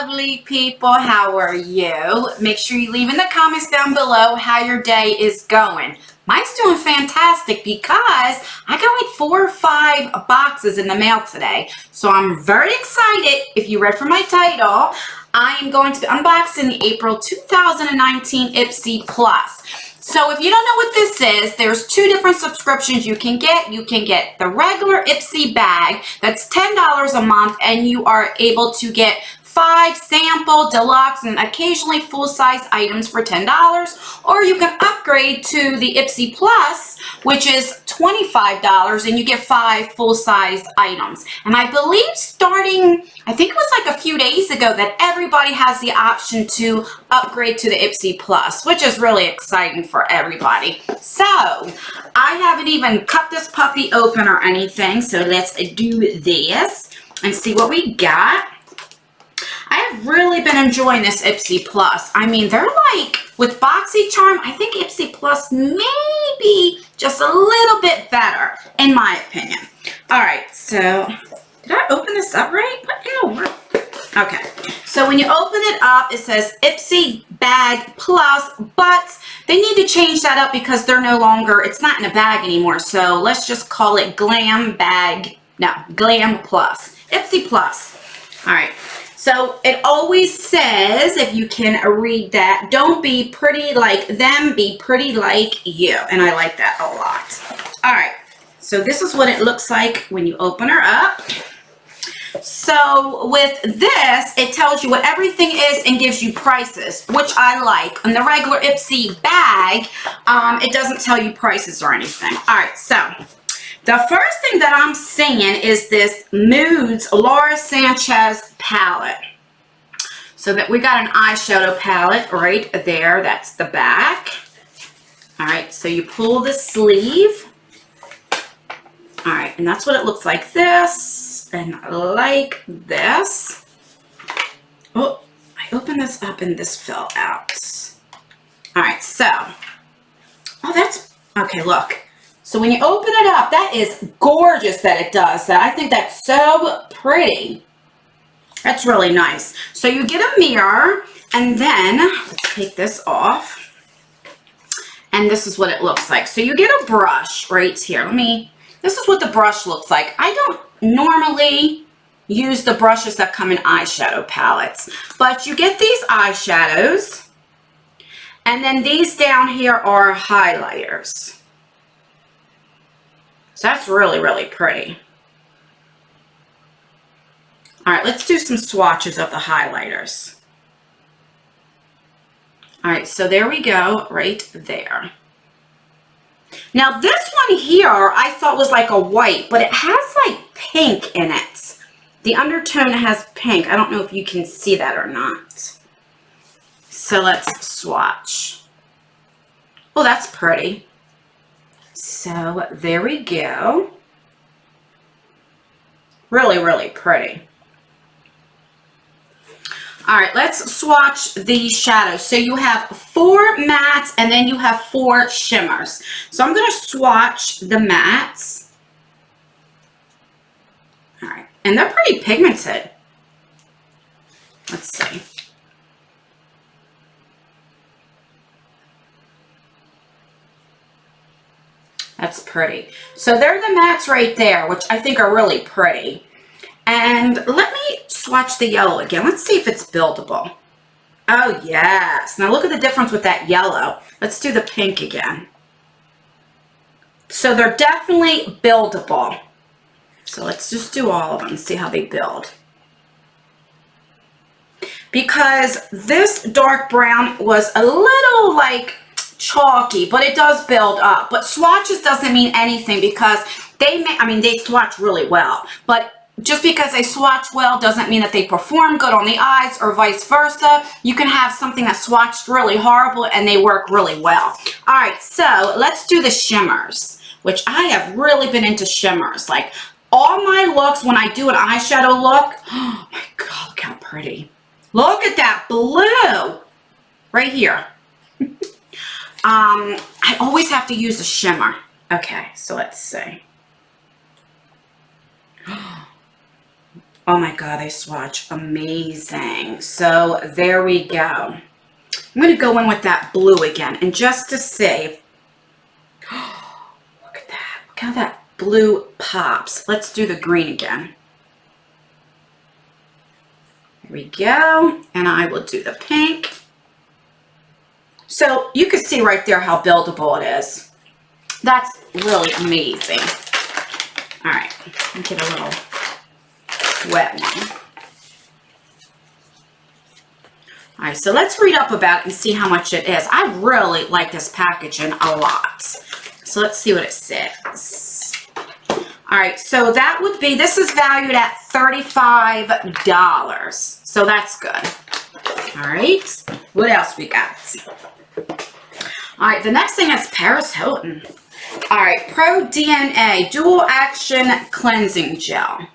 lovely people. How are you? Make sure you leave in the comments down below how your day is going. Mine's doing fantastic because I got like 4 or 5 boxes in the mail today. So I'm very excited. If you read from my title, I am going to be unboxing the April 2019 Ipsy Plus. So if you don't know what this is, there's 2 different subscriptions you can get. You can get the regular Ipsy bag, that's $10 a month, and you are able to get 5 sample, deluxe, and occasionally full-size items for $10. Or you can upgrade to the Ipsy Plus, which is $25, and you get 5 full-size items. And I believe starting, I think it was like a few days ago, that everybody has the option to upgrade to the Ipsy Plus, which is really exciting for everybody. So, I haven't even cut this puppy open or anything, so let's do this and see what we got. I have really been enjoying this Ipsy Plus. I mean, they're like, with BoxyCharm, I think Ipsy Plus may be just a little bit better, in my opinion. All right, so, did I open this up right? What in the world? Okay, so when you open it up, it says Ipsy Bag Plus, but they need to change that up because they're no longer, it's not in a bag anymore, so let's just call it Glam Bag, no, Glam Plus. Ipsy Plus. All right. So it always says, if you can read that, don't be pretty like them, be pretty like you. And I like that a lot. All right, so this is what it looks like when you open her up. So with this, it tells you what everything is and gives you prices, which I like. On the regular Ipsy bag, it doesn't tell you prices or anything. All right, so the first thing that I'm seeing is this Moods Laura Sanchez palette. So that we got an eyeshadow palette right there. That's the back. All right, so you pull the sleeve. All right, and that's what it looks like this and like this. Oh, I opened this up and this fell out. All right, so, oh, that's, okay, look. So when you open it up, that is gorgeous that it does that. I think that's so pretty. That's really nice. So you get a mirror, and then, let's take this off. And this is what it looks like. So you get a brush right here. This is what the brush looks like. I don't normally use the brushes that come in eyeshadow palettes, but you get these eyeshadows, and then these down here are highlighters. So that's really, really pretty. All right, let's do some swatches of the highlighters. All right, so there we go, right there. Now this one here, I thought was like a white, but it has like pink in it. The undertone has pink. I don't know if you can see that or not. So let's swatch. Oh, that's pretty. So there we go. Really, really pretty. All right, let's swatch the shadows. So you have 4 mattes and then you have 4 shimmers. So I'm going to swatch the mattes. All right, and they're pretty pigmented. Let's see. That's pretty. So they're the mattes right there, which I think are really pretty. And let me swatch the yellow again. Let's see if it's buildable. Oh, yes. Now look at the difference with that yellow. Let's do the pink again. So they're definitely buildable. So let's just do all of them and see how they build. Because this dark brown was a little like chalky, but it does build up. But swatches doesn't mean anything because they swatch really well. But just because they swatch well doesn't mean that they perform good on the eyes or vice versa. You can have something that swatched really horrible and they work really well. All right, so let's do the shimmers, which I have really been into shimmers. Like all my looks, when I do an eyeshadow look, oh my God, look how pretty. Look at that blue right here. I always have to use a shimmer. Okay, so let's see. Oh my God, they swatch amazing. So there we go. I'm going to go in with that blue again. And just to say, look at that. Look how that blue pops. Let's do the green again. There we go. And I will do the pink. So you can see right there how buildable it is. That's really amazing. All right, let me get a little wet one. All right, so let's read up about it and see how much it is. I really like this packaging a lot. So let's see what it says. All right, so that would be, this is valued at $35. So that's good. All right, what else we got? All right, the next thing is Paris Hilton. All right, Pro DNA Dual Action Cleansing Gel.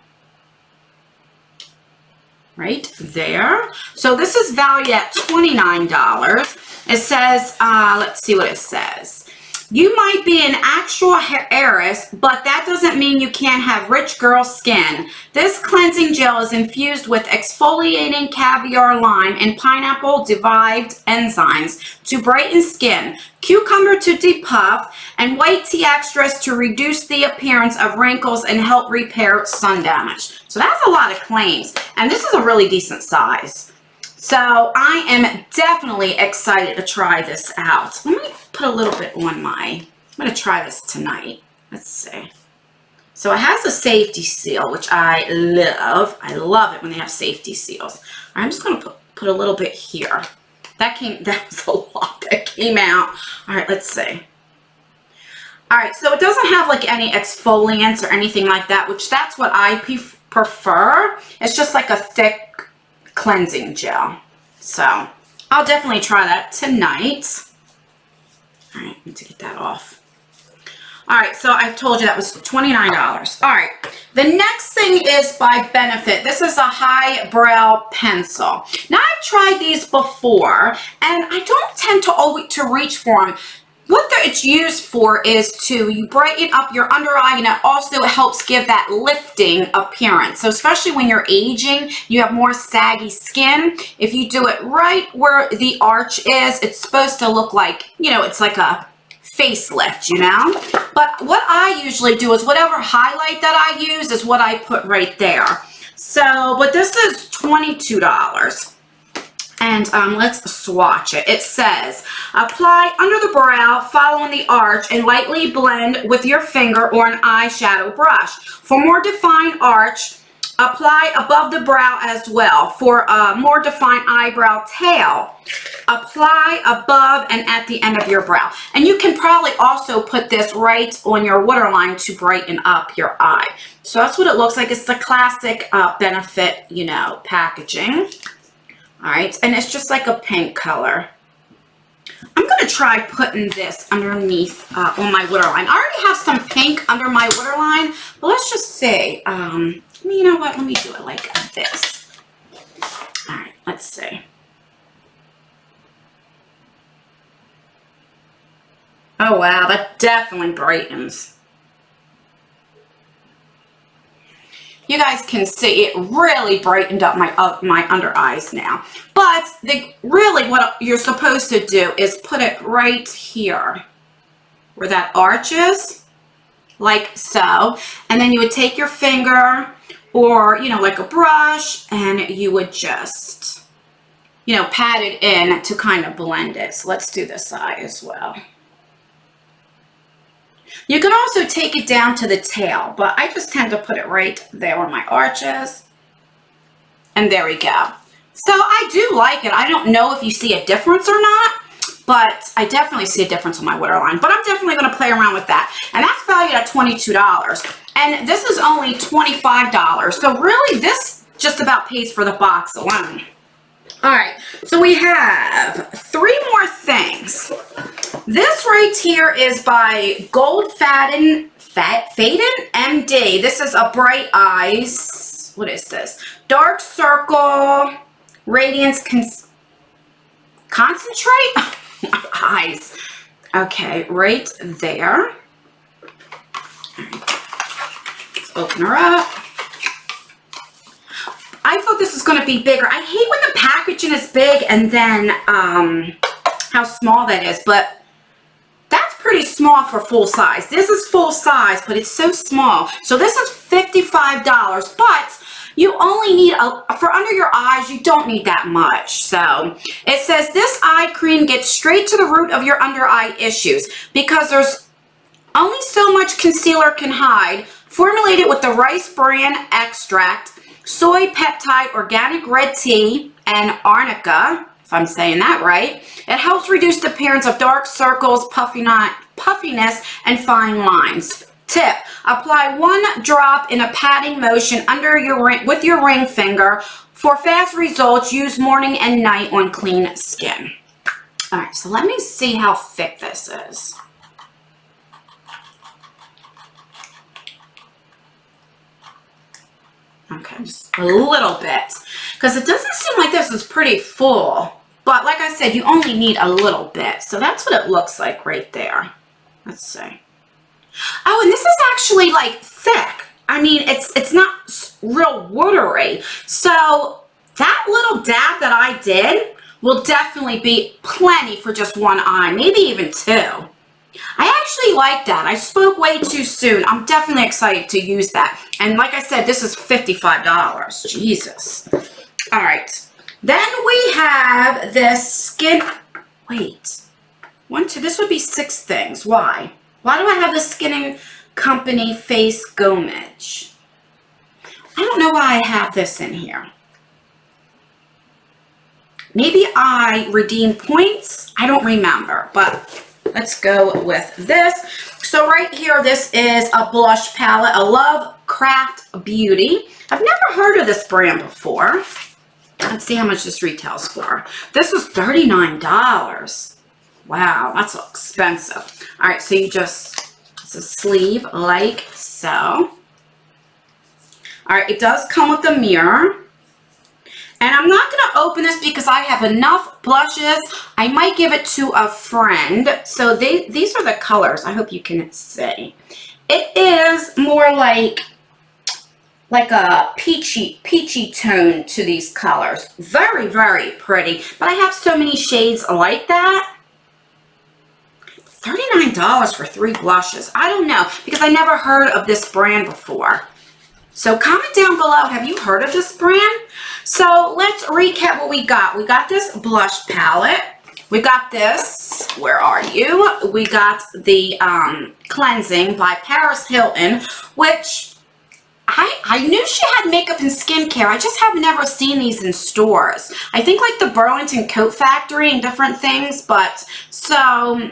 Right there. So this is valued at $29. It says, let's see what it says. You might be an actual heiress, but that doesn't mean you can't have rich girl skin. This cleansing gel is infused with exfoliating caviar lime and pineapple derived enzymes to brighten skin, cucumber to depuff, and white tea extras to reduce the appearance of wrinkles and help repair sun damage. So that's a lot of claims, and this is a really decent size. So I am definitely excited to try this out. Let me put a little bit on I'm going to try this tonight. Let's see. So it has a safety seal, which I love. I love it when they have safety seals. I'm just going to put a little bit here. That was a lot that came out. All right, let's see. All right, so it doesn't have like any exfoliants or anything like that, which that's what I prefer. It's just like a thick cleansing gel. So I'll definitely try that tonight. All right, need to get that off. All right, so I told you that was $29. All right, the next thing is by Benefit. This is a highbrow pencil. Now I've tried these before, and I don't tend to always reach for them. What it's used for is you brighten up your under eye, and it also helps give that lifting appearance. So especially when you're aging, you have more saggy skin. If you do it right where the arch is, it's supposed to look like, you know, it's like a facelift, you know? But what I usually do is whatever highlight that I use is what I put right there. So, but this is $22. And let's swatch it. It says, apply under the brow, following the arch, and lightly blend with your finger or an eyeshadow brush. For more defined arch, apply above the brow as well. For a more defined eyebrow tail, apply above and at the end of your brow. And you can probably also put this right on your waterline to brighten up your eye. So that's what it looks like. It's the classic Benefit, you know, packaging. All right, and it's just like a pink color. I'm going to try putting this underneath on my waterline. I already have some pink under my waterline, but let's just see. You know what? Let me do it like this. All right, let's see. Oh, wow, that definitely brightens. You guys can see it really brightened up my under eyes now. But really what you're supposed to do is put it right here where that arch is, like so. And then you would take your finger or, you know, like a brush, and you would just, you know, pat it in to kind of blend it. So let's do this eye as well. You can also take it down to the tail, but I just tend to put it right there where my arch is. And there we go. So I do like it. I don't know if you see a difference or not, but I definitely see a difference on my waterline. But I'm definitely going to play around with that. And that's valued at $22. And this is only $25. So really, this just about pays for the box alone. All right, so we have 3 more things. This right here is by Gold Faden MD. This is a Bright Eyes. What is this? Dark Circle Radiance Concentrate? My eyes. Okay, right there. All right. Let's open her up. this is going to be bigger. I hate when the packaging is big and then how small that is, but that's pretty small for full size. This is full size, but it's so small. So this is $55, but you only need, for under your eyes, you don't need that much. So it says this eye cream gets straight to the root of your under eye issues because there's only so much concealer can hide. Formulated with the rice bran extract, soy peptide, organic red tea, and arnica, if I'm saying that right. It helps reduce the appearance of dark circles, puffiness, and fine lines. Tip, apply 1 drop in a patting motion under your ring, with your ring finger. For fast results, use morning and night on clean skin. All right, so let me see how thick this is. Okay, just a little bit, because it doesn't seem like this is pretty full. But like I said, you only need a little bit. So that's what it looks like right there. Let's see. Oh, and this is actually like thick. I mean, it's not real watery. So that little dab that I did will definitely be plenty for just one eye, maybe even 2. I actually like that. I spoke way too soon. I'm definitely excited to use that. And like I said, this is $55. Jesus. All right. Then we have this skin. Wait. 1, 2. This would be 6 things. Why? Why do I have the Skin Company Face Gomage? I don't know why I have this in here. Maybe I redeem points. I don't remember, but let's go with this. So right here, this is a blush palette, a Love Craft Beauty. I've never heard of this brand before. Let's see how much this retails for. This is $39. Wow, that's expensive. All right, so you just, it's a sleeve like so. All right, it does come with a mirror. And I'm not going to open this because I have enough blushes. I might give it to a friend. So these are the colors. I hope you can see. It is more like a peachy tone to these colors. Very, very pretty. But I have so many shades like that. $39 for 3 blushes. I don't know, because I never heard of this brand before. So comment down below, have you heard of this brand? So let's recap what we got. We got this blush palette. We got this, where are you? We got the Cleansing by Paris Hilton, which I knew she had makeup and skincare. I just have never seen these in stores. I think like the Burlington Coat Factory and different things, but so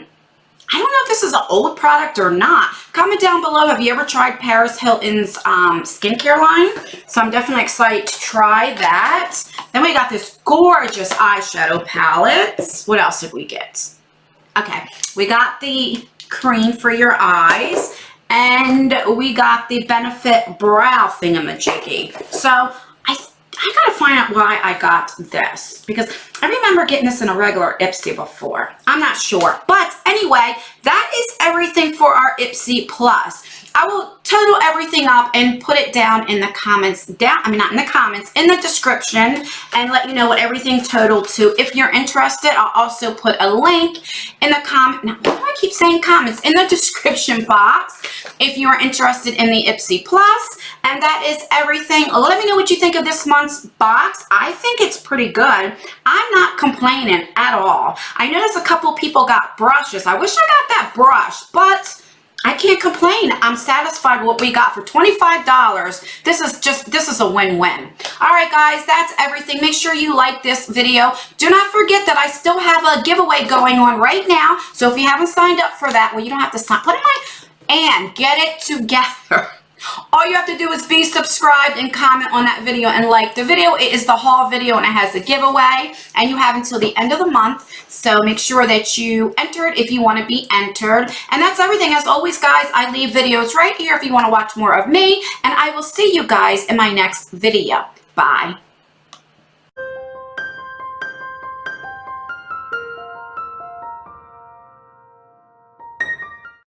I don't know if this is an old product or not. Comment down below, have you ever tried Paris Hilton's skincare line? So I'm definitely excited to try that. Then we got this gorgeous eyeshadow palette. What else did we get? Okay, we got the cream for your eyes. And we got the Benefit Brow thingamajiggy. So I gotta find out why I got this, because I remember getting this in a regular Ipsy before. I'm not sure. But anyway, that is everything for our Ipsy Plus. I will total everything up and put it down in the comments, not in the comments, in the description, and let you know what everything totaled to. If you're interested, I'll also put a link in the why do I keep saying comments? In the description box if you are interested in the Ipsy Plus. And that is everything. Let me know what you think of this month's box. I think it's pretty good. I'm not complaining at all. I noticed a couple people got brushes. I wish I got that brush, but I can't complain. I'm satisfied with what we got for $25. This is a win-win. All right, guys, that's everything. Make sure you like this video. Do not forget that I still have a giveaway going on right now. So if you haven't signed up for that, well, you don't have to sign. And get it together. All you have to do is be subscribed and comment on that video and like the video. It is the haul video and it has a giveaway, and you have until the end of the month. So make sure that you enter it if you want to be entered. And that's everything. As always, guys, I leave videos right here if you want to watch more of me, and I will see you guys in my next video. Bye.